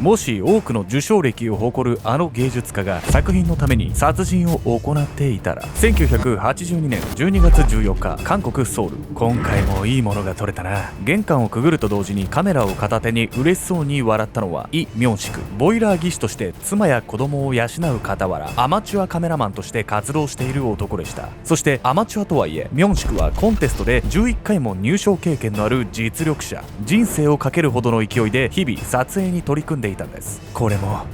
もし多くの受賞歴を誇るあの芸術家が作品のために殺人を行っていたら。1982年12月14日、韓国ソウル。今回もいいものが撮れたな。玄関をくぐると同時にカメラを片手に嬉しそうに笑ったのはイ・ミョンシク。ボイラー技師として妻や子供を養う傍らアマチュアカメラマンとして活動している男でした。そしてアマチュアとはいえミョンシクはコンテストで11回も入賞経験のある実力者。人生をかけるほどの勢いで日々撮影に取り組んでいたんです。これも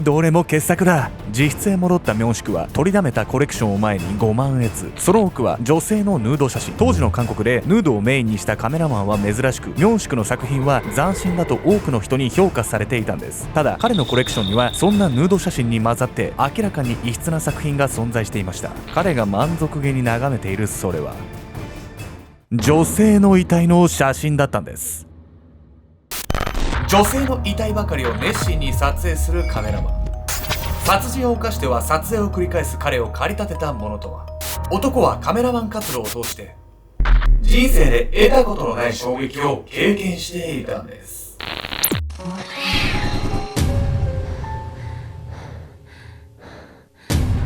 どれも傑作だ。自室へ戻ったミョンシクは取りだめたコレクションを前にご満悦。その多くは女性のヌード写真。当時の韓国でヌードをメインにしたカメラマンは珍しく、ミョンシクの作品は斬新だと多くの人に評価されていたんです。ただ彼のコレクションにはそんなヌード写真に混ざって明らかに異質な作品が存在していました。彼が満足げに眺めているそれは女性の遺体の写真だったんです。女性の遺体ばかりを熱心に撮影するカメラマン。殺人を犯しては撮影を繰り返す彼を駆り立てたものとは。男はカメラマン活動を通して人生で得たことのない衝撃を経験していたんです。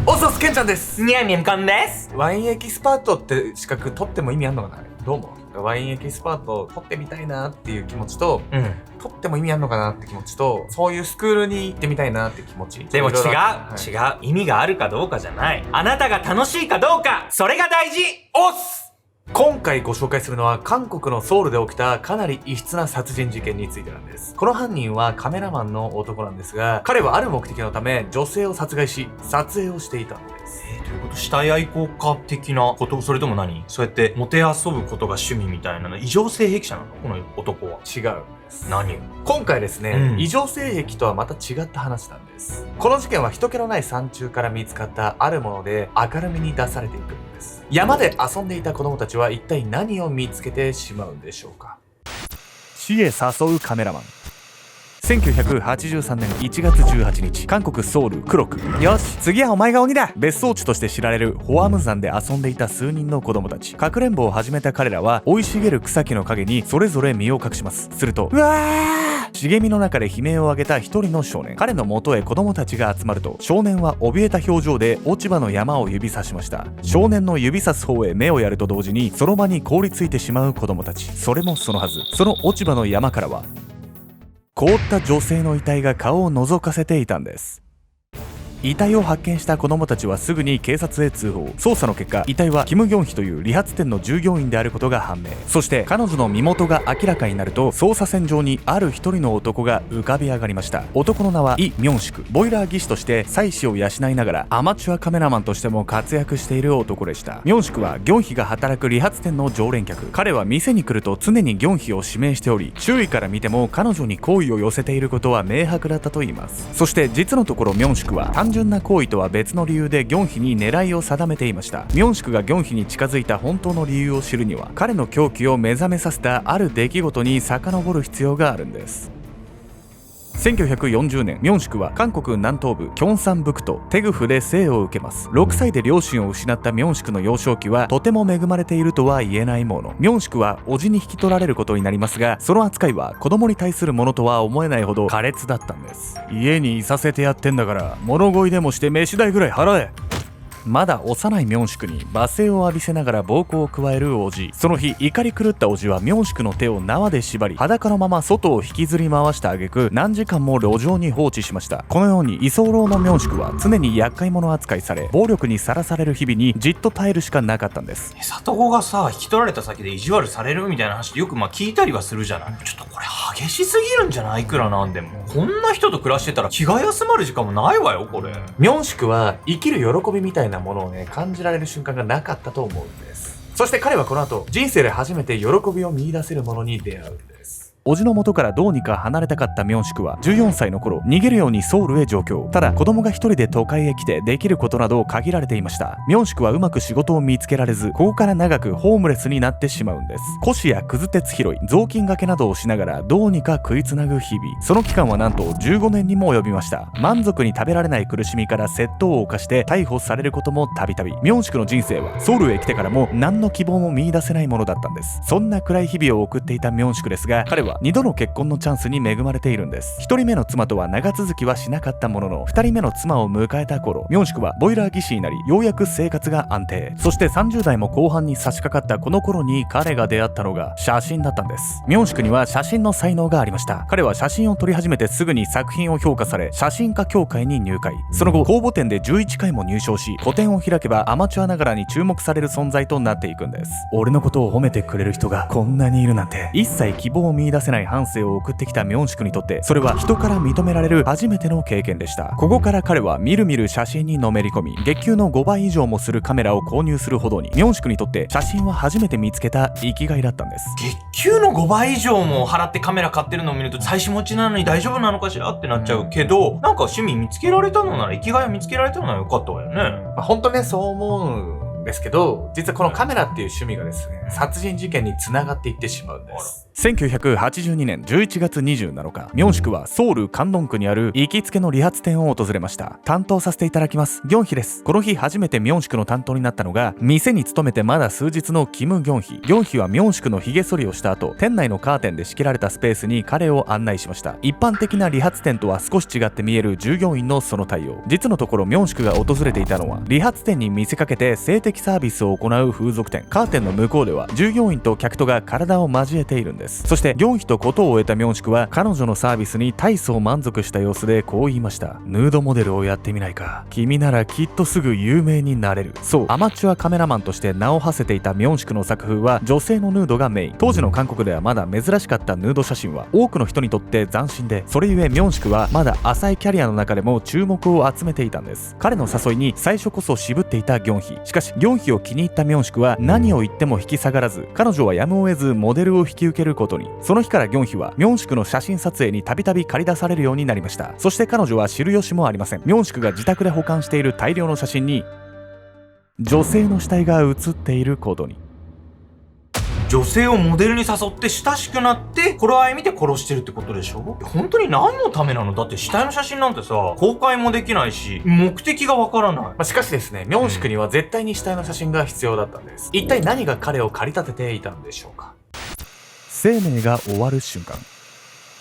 おそすけんちゃんです。にゃんにゃんかんです。ワインエキスパートって資格取っても意味あんのかな。どうもワインエキスパート取ってみたいなっていう気持ちと、取っても意味あんのかなって気持ちと、そういうスクールに行ってみたいなって気持ち。でも違う、意味があるかどうかじゃない。あなたが楽しいかどうか、それが大事。おっす。今回ご紹介するのは韓国のソウルで起きたかなり異質な殺人事件についてなんです。この犯人はカメラマンの男なんですが、彼はある目的のため女性を殺害し撮影をしていたんです。ということ？死体愛好家的なこと？それとも何？そうやってモテ遊ぶことが趣味みたいなの？異常性癖者なの？この男は。違う。何？今回ですね、異常性癖とはまた違った話なんです。この事件は人気のない山中から見つかったあるもので明るみに出されていくんです。山で遊んでいた子供たちは一体何を見つけてしまうんでしょうか。死へ誘うカメラマン。1983年1月18日、韓国ソウルクロク。よし、次はお前が鬼だ。別荘地として知られるホアム山で遊んでいた数人の子供たち。かくれんぼを始めた彼らは生い茂る草木の陰にそれぞれ身を隠します。すると、うわー、茂みの中で悲鳴を上げた一人の少年。彼の元へ子供たちが集まると、少年は怯えた表情で落ち葉の山を指さしました。少年の指さす方へ目をやると同時にその場に凍りついてしまう子供たち。それもそのはず、その落ち葉の山からは凍った女性の遺体が顔を覗かせていたんです。遺体を発見した子供たちはすぐに警察へ通報。捜査の結果、遺体はキム・ギョンヒという理髪店の従業員であることが判明。そして彼女の身元が明らかになると、捜査線上にある一人の男が浮かび上がりました。男の名はイ・ミョンシク。ボイラー技師として妻子を養いながらアマチュアカメラマンとしても活躍している男でした。ミョンシクはギョンヒが働く理髪店の常連客。彼は店に来ると常にギョンヒを指名しており、周囲から見ても彼女に好意を寄せていることは明白だったといいます。そして実のところミョンシクは単純な行為とは別の理由でギョンヒに狙いを定めていました。ミョンシクがギョンヒに近づいた本当の理由を知るには、彼の狂気を目覚めさせたある出来事に遡る必要があるんです。1940年、ミョンシクは韓国南東部キョンサンブクトテグフで生を受けます。6歳で両親を失ったミョンシクの幼少期はとても恵まれているとは言えないもの。ミョンシクは叔父に引き取られることになりますが、その扱いは子供に対するものとは思えないほど苛烈だったんです。家にいさせてやってんだから物乞いでもして飯代ぐらい払え。まだ幼いミョンシクに罵声を浴びせながら暴行を加える叔父。その日、怒り狂った叔父はミョンシクの手を縄で縛り、裸のまま外を引きずり回した挙句、何時間も路上に放置しました。このように居候のミョンシクは常に厄介者扱いされ、暴力にさらされる日々にじっと耐えるしかなかったんです。里子がさ、引き取られた先で意地悪されるみたいな話よく聞いたりはするじゃない。ちょっとこれ激しすぎるんじゃない？いくらなんでも。こんな人と暮らしてたら気が休まる時間もないわよ、これ。ミョンシクは生きる喜びみたいなものをね、感じられる瞬間がなかったと思うんです。そして彼はこの後、人生で初めて喜びを見出せるものに出会うんです。叔父の元からどうにか離れたかったミョンシクは14歳の頃、逃げるようにソウルへ上京。ただ子供が一人で都会へ来てできることなど限られていました。ミョンシクはうまく仕事を見つけられず、ここから長くホームレスになってしまうんです。古紙やくず鉄拾い、雑巾掛けなどをしながらどうにか食いつなぐ日々。その期間はなんと15年にも及びました。満足に食べられない苦しみから窃盗を犯して逮捕されることもたびたび。ミョンシクの人生はソウルへ来てからも何の希望も見出せないものだったんです。そんな暗い日々を送っていたミョンシクですが、彼はは2度の結婚のチャンスに恵まれているんです。1人目の妻とは長続きはしなかったものの、2人目の妻を迎えた頃、ミョンシクはボイラー技師になり、ようやく生活が安定。そして30代も後半に差し掛かったこの頃に彼が出会ったのが写真だったんです。ミョンシクには写真の才能がありました。彼は写真を撮り始めてすぐに作品を評価され、写真家協会に入会。その後公募展で11回も入賞し、個展を開けばアマチュアながらに注目される存在となっていくんです。俺のことを褒めてくれる人がこんなにいるなんて。一切希望を見出せない半生を送ってきたミョンシクにとって、それは人から認められる初めての経験でした。ここから彼はみるみる写真にのめり込み、月給の5倍以上もするカメラを購入するほどに、ミョンシクにとって写真は初めて見つけた生きがいだったんです。月給の5倍以上も払ってカメラ買ってるのを見ると、妻子持ちなのに大丈夫なのかしらってなっちゃうけど、なんか趣味見つけられたのなら、生きがいを見つけられたのならよかったわよね。本当ね、そう思うんですけど、実はこのカメラっていう趣味がですね、殺人事件につながっていってしまうんです。1982年11月27日、ミョンシクはソウルカンドン区にある行きつけの理髪店を訪れました。担当させていただきます、ギョンヒです。この日初めてミョンシクの担当になったのが、店に勤めてまだ数日のキム・ギョンヒ。ギョンヒはミョンシクの髭剃りをした後、店内のカーテンで仕切られたスペースに彼を案内しました。一般的な理髪店とは少し違って見える従業員のその対応。実のところミョンシクが訪れていたのは、理髪店に見せかけて性的サービスを行う風俗店。カーテンの向こうでは従業員と客とが体を交えているんです。そしてギョンヒとことを終えたミョンシクは、彼女のサービスに大層満足した様子でこう言いました。ヌードモデルをやってみないか。君ならきっとすぐ有名になれる。そう、アマチュアカメラマンとして名を馳せていたミョンシクの作風は女性のヌードがメイン。当時の韓国ではまだ珍しかったヌード写真は多くの人にとって斬新で、それゆえミョンシクはまだ浅いキャリアの中でも注目を集めていたんです。彼の誘いに最初こそ渋っていたギョンヒ。しかしギョンヒを気に入ったミョンシクは何を言っても引き下がらず、彼女はやむを得ずモデルを引き受けることに。その日からギョンヒはミョンシクの写真撮影にたびたび駆り出されるようになりました。そして彼女は知る由もありません。ミョンシクが自宅で保管している大量の写真に女性の死体が写っていることに。女性をモデルに誘って親しくなって頃合い見て殺してるってことでしょ。本当に何のためなの？だって死体の写真なんてさ、公開もできないし目的がわからない。しかしですね、ミョンシクには絶対に死体の写真が必要だったんです。一体何が彼を駆り立てていたのでしょうか。生命が終わる瞬間。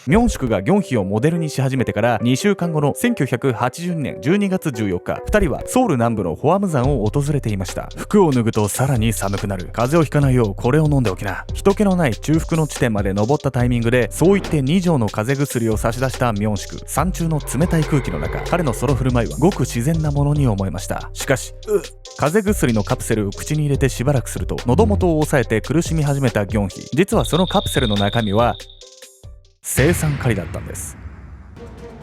ミョンシクがギョンヒをモデルにし始めてから2週間後の1982年12月14日、2人はソウル南部のホアム山を訪れていました。服を脱ぐとさらに寒くなる。風邪をひかないようこれを飲んでおきな。人気のない中腹の地点まで登ったタイミングで、そう言って2錠の風邪薬を差し出したミョンシク。山中の冷たい空気の中、彼のその振る舞いはごく自然なものに思えました。しかし風邪薬のカプセルを口に入れてしばらくすると、喉元を押さえて苦しみ始めたギョンヒ。実はそのカプセルの中身は青酸カリだったんです。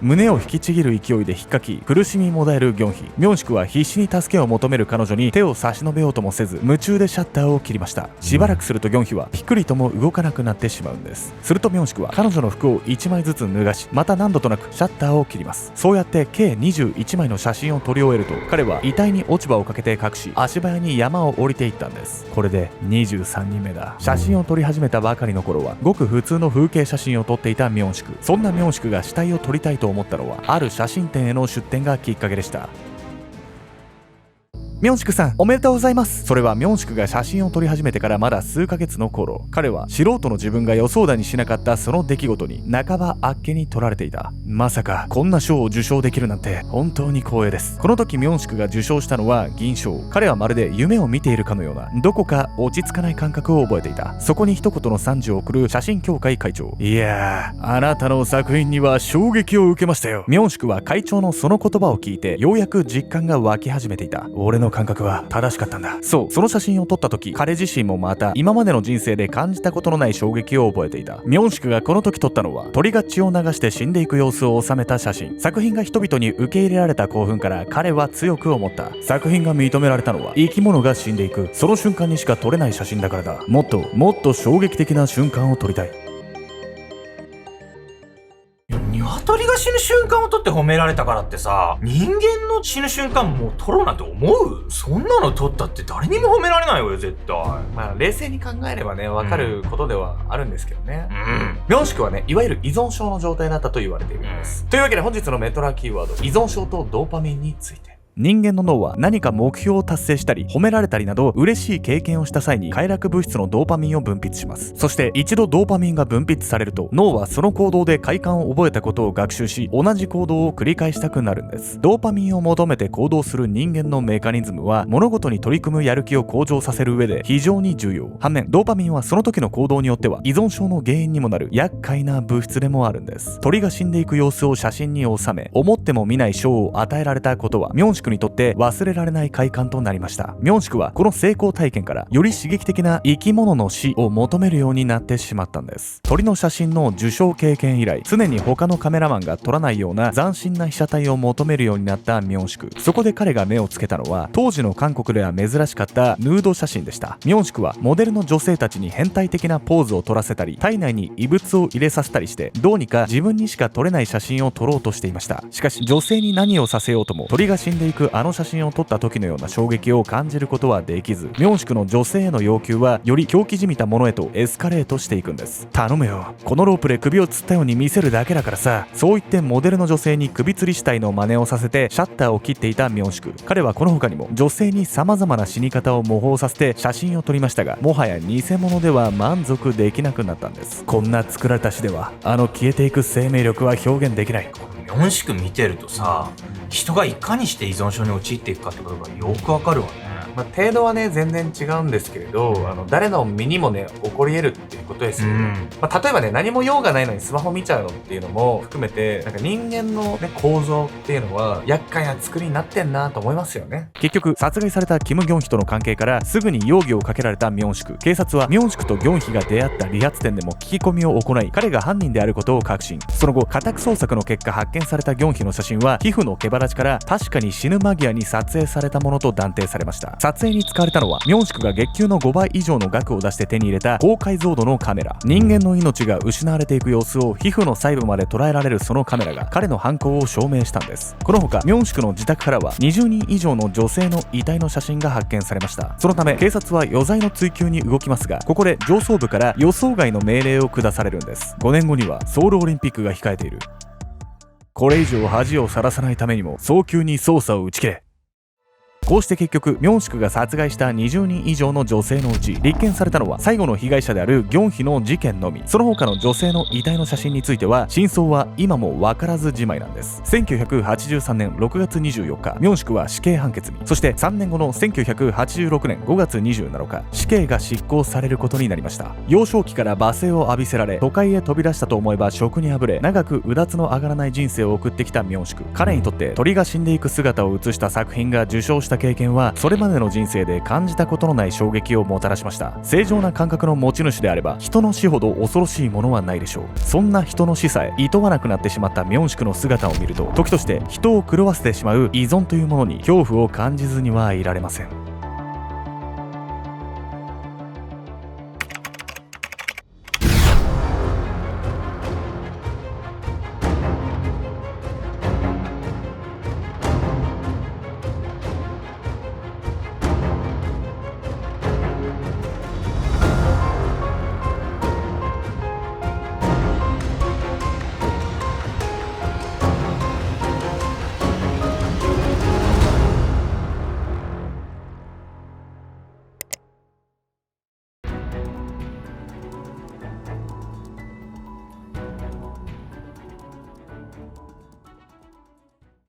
胸を引きちぎる勢いで引っかき苦しみもだえるギョンヒ。ミョンシクは必死に助けを求める彼女に手を差し伸べようともせず、夢中でシャッターを切りました。しばらくするとギョンヒはピクリとも動かなくなってしまうんです。するとミョンシクは彼女の服を1枚ずつ脱がし、また何度となくシャッターを切ります。そうやって計21枚の写真を撮り終えると、彼は遺体に落ち葉をかけて隠し、足早に山を降りていったんです。これで23人目だ。写真を撮り始めたばかりの頃はごく普通の風景写真を撮っていたミョンシク。そんなミョンシクが死体を撮りたいと思ったのは、ある写真展への出展がきっかけでした。ミョンシクさん、おめでとうございます。それはミョンシクが写真を撮り始めてからまだ数ヶ月の頃、彼は素人の自分が予想だにしなかったその出来事に半ばあっけに取られていた。まさかこんな賞を受賞できるなんて本当に光栄です。この時ミョンシクが受賞したのは銀賞。彼はまるで夢を見ているかのような、どこか落ち着かない感覚を覚えていた。そこに一言の賛辞を送る写真協会会長。いやー、あなたの作品には衝撃を受けましたよ。ミョンシクは会長のその言葉を聞いてようやく実感が湧き始めていた。俺の感覚は正しかったんだ。そう、その写真を撮った時、彼自身もまた今までの人生で感じたことのない衝撃を覚えていた。ミョンシクがこの時撮ったのは、鳥が血を流して死んでいく様子を収めた写真。作品が人々に受け入れられた興奮から彼は強く思った。作品が認められたのは生き物が死んでいくその瞬間にしか撮れない写真だからだ。もっと衝撃的な瞬間を撮りたい。鶏が死ぬ瞬間を撮って褒められたからってさ、人間の死ぬ瞬間もう撮ろうなんて思う？そんなの撮ったって誰にも褒められないわよ絶対。冷静に考えればね、わかることではあるんですけどね。ミョンシクはね、いわゆる依存症の状態だったと言われているんです。というわけで本日のメトラキーワード、依存症とドーパミンについて。人間の脳は何か目標を達成したり褒められたりなど嬉しい経験をした際に快楽物質のドーパミンを分泌します。そして一度ドーパミンが分泌されると脳はその行動で快感を覚えたことを学習し、同じ行動を繰り返したくなるんです。ドーパミンを求めて行動する人間のメカニズムは物事に取り組むやる気を向上させる上で非常に重要。反面ドーパミンはその時の行動によっては依存症の原因にもなる厄介な物質でもあるんです。鳥が死んでいく様子を写真に収め、思っても見ない賞を与えられたことはミョンシクにとって忘れられない快感となりました。ミョンシクはこの成功体験からより刺激的な生き物の死を求めるようになってしまったんです。鳥の写真の受賞経験以来、常に他のカメラマンが撮らないような斬新な被写体を求めるようになったミョンシク。そこで彼が目をつけたのは当時の韓国では珍しかったヌード写真でした。ミョンシクはモデルの女性たちに変態的なポーズを撮らせたり、体内に異物を入れさせたりして、どうにか自分にしか撮れない写真を撮ろうとしていました。しかし女性に何をさせようとも鳥が死んでいくあの写真を撮った時のような衝撃を感じることはできず、ミョンシクの女性への要求はより狂気じみたものへとエスカレートしていくんです。頼むよ、このロープで首を吊ったように見せるだけだからさ。そう言ってモデルの女性に首吊り死体の真似をさせてシャッターを切っていたミョンシク。彼はこの他にも女性に様々な死に方を模倣させて写真を撮りましたが、もはや偽物では満足できなくなったんです。こんな作られた死ではあの消えていく生命力は表現できない。ミョンシク見てるとさ、人がいかにして依存症に陥っていくかってことがよくわかるわね。程度はね全然違うんですけれど、誰の身にもね起こり得るっていうことですよ、例えばね何も用がないのにスマホ見ちゃうのっていうのも含めて、なんか人間のね構造っていうのは厄介な作りになってんなと思いますよね。結局殺害されたキム・ギョンヒとの関係からすぐに容疑をかけられたミョンシク。警察はミョンシクとギョンヒが出会った理髪店でも聞き込みを行い、彼が犯人であることを確信。その後家宅捜索の結果発見されたギョンヒの写真は皮膚の毛羽立ちから確かに死ぬ間際に撮影されたものと断定されました。撮影に使われたのはミョンシクが月給の5倍以上の額を出して手に入れた高解像度のカメラ。人間の命が失われていく様子を皮膚の細部まで捉えられるそのカメラが彼の犯行を証明したんです。この他ミョンシクの自宅からは20人以上の女性の遺体の写真が発見されました。そのため警察は余罪の追及に動きますが、ここで上層部から予想外の命令を下されるんです。5年後にはソウルオリンピックが控えている。これ以上恥をさらさないためにも早急に捜査を打ち切れ。こうして結局ミョンシクが殺害した20人以上の女性のうち立件されたのは最後の被害者であるギョンヒの事件のみ。その他の女性の遺体の写真については真相は今も分からずじまいなんです。1983年6月24日ミョンシクは死刑判決に、そして3年後の1986年5月27日死刑が執行されることになりました。幼少期から罵声を浴びせられ、都会へ飛び出したと思えば職にあぶれ、長くうだつの上がらない人生を送ってきたミョンシク。彼にとって鳥が死んでいく姿を映した作品が受賞した経験はそれまでの人生で感じたことのない衝撃をもたらしました。正常な感覚の持ち主であれば人の死ほど恐ろしいものはないでしょう。そんな人の死さえ厭わなくなってしまったミョンシクの姿を見ると、時として人を狂わせてしまう依存というものに恐怖を感じずにはいられません。